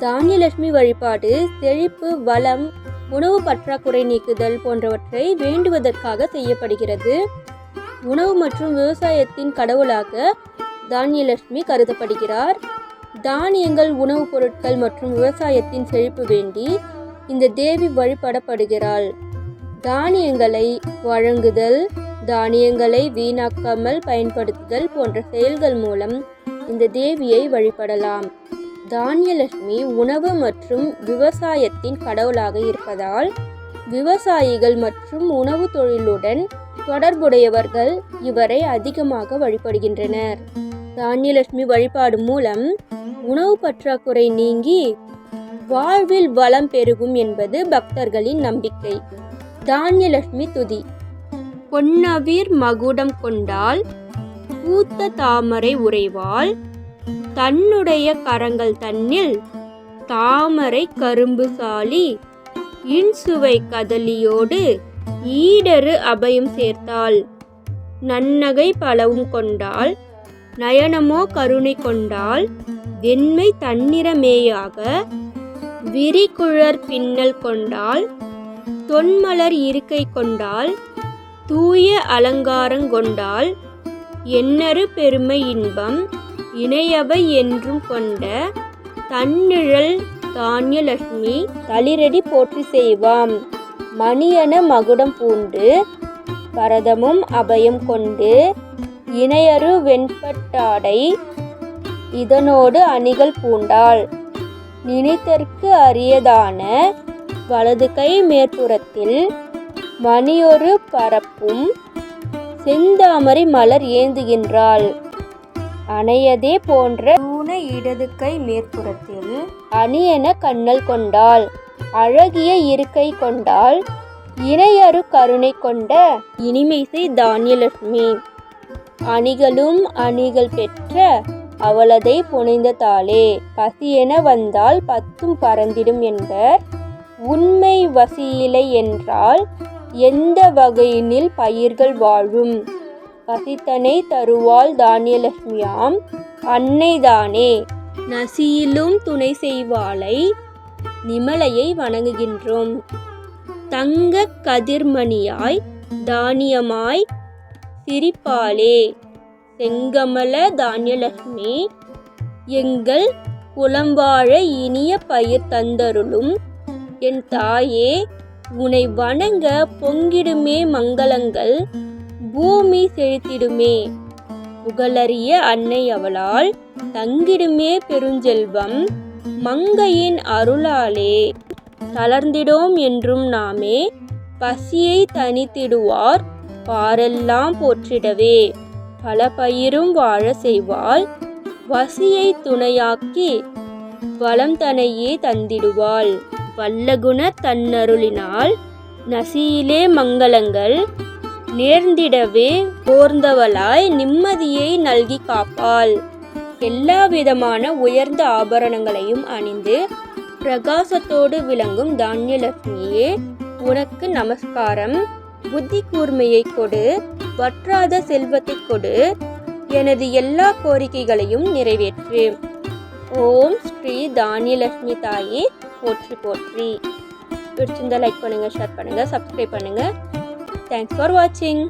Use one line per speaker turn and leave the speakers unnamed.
தானியலட்சுமி வழிபாடு செழிப்பு, வளம், உணவு பற்றாக்குறை நீக்குதல் போன்றவற்றை வேண்டுவதற்காக செய்யப்படுகிறது. உணவு மற்றும் விவசாயத்தின் கடவுளாக தானியலட்சுமி கருதப்படுகிறார். தானியங்கள், உணவுப் பொருட்கள் மற்றும் விவசாயத்தின் செழிப்பு வேண்டி இந்த தேவி வழிபடப்படுகிறாள். தானியங்களை வழங்குதல், தானியங்களை வீணாக்காமல் பயன்படுத்துதல் போன்ற செயல்கள் மூலம் இந்த தேவியை வழிபடலாம். தானியலட்சுமி உணவு மற்றும் விவசாயத்தின் கடவுளாக இருப்பதால் விவசாயிகள் மற்றும் உணவு தொழிலுடன் தொடர்புடையவர்கள் இவரை அதிகமாக வழிபடுகின்றனர். தானியலட்சுமி வழிபாடு மூலம் உணவு பற்றாக்குறை நீங்கி வாழ்வில் வளம் பெருகும் என்பது பக்தர்களின் நம்பிக்கை. தானியலட்சுமி துதி. பொன்னவிர் மகுடம் கொண்டாள், பூத்த தாமரை உறைவாள், தன்னுடைய கரங்கள் தன்னில் தாமரை கரும்பு சாலி, இன்சுவை கதலியோடு ஈடரு அபயம் சேர்த்தாள். நன்னகை பலவும் கொண்டாள், நயனமோ கருணை கொண்டாள், வெண்மை தன்னிறமேயாக விரிகுழற் பின்னல் கொண்டாள், தொன்மலர் இருக்கை கொண்டாள், தூய அலங்காரங்கொண்டாள், எண்ணறு பெருமை இன்பம் இணையவை என்றும் கொண்ட தன்னிழல் தானியலட்சுமி தளிரடி போற்றி செய்வாம். மணியன மகுடம் பூண்டு பரதமும் அபயம் கொண்டு இணையரு வெண்பட்டாடை இதனோடு அணிகள் பூண்டாள். நினைத்தற்கு அரியதான வலது கை மேற்புறத்தில் மணியொரு பரப்பும் செந்தாமரை மலர் ஏந்துகின்றாள். அணையதே போன்ற ஊன இடது கை மேற்புறத்தில் அணியென கண்ணல் கொண்டாள். அழகிய இருக்கை கொண்டாள். இணையரு கருணை கொண்ட இனிமைசை தானியலட்சுமி. அணிகளும் அணிகள் பெற்ற அவளதை புனைந்த தாளே. பசியென வந்தால் பத்தும் பறந்திடும் என்பர். உண்மை வசியிலை என்றால் எந்த வகையினில் பயிர்கள் வாழும். பசித்தனை தருவாள் தானியலட்சுமியாம் அன்னைதானே. நசியிலும் துணை செய்வாளை நிமலையை வணங்குகின்றோம். தங்க கதிர்மணியாய் தானியமாய் சிரிப்பாளே. செங்கமல தானியலட்சுமி எங்கள் குலம்வாழ இனிய பயிர் தந்தருளும் என் தாயே. உனை வணங்க பொங்கிடுமே மங்களங்கள், பூமி செழித்திடுமே. புகழறிய அன்னை அவளால் தங்கிடுமே பெருஞ்செல்வம், மங்கையின் அருளாலே தளர்ந்திடோம் என்றும் நாமே. பசியை தனித்திடுவார் பாரெல்லாம் போற்றிடவே, பல பயிரும் வாழ செய்வாள். வசியை துணையாக்கி வளம் தனையே தந்திடுவாள். வல்லகுண தன்னருளினால் நசியிலே மங்களங்கள் நேர்ந்திடவே போர்ந்தவளாய் நிம்மதியை நல்கி காப்பாள். எல்லா விதமான உயர்ந்த ஆபரணங்களையும் அணிந்து பிரகாசத்தோடு விளங்கும் தானியலட்சுமியே, உனக்கு நமஸ்காரம். புத்தி கூர்மையை கொடு, வற்றாத செல்வத்தை கொடு, எனது எல்லா கோரிக்கைகளையும் நிறைவேற்று. ஓம் ஸ்ரீ தானியலட்சுமி தாயே போற்றி போற்றி. பிடிச்சிருந்தா லைக் பண்ணுங்கள், ஷேர் பண்ணுங்கள், சப்ஸ்கிரைப் பண்ணுங்கள். தேங்க்ஸ் ஃபார் வாட்சிங்.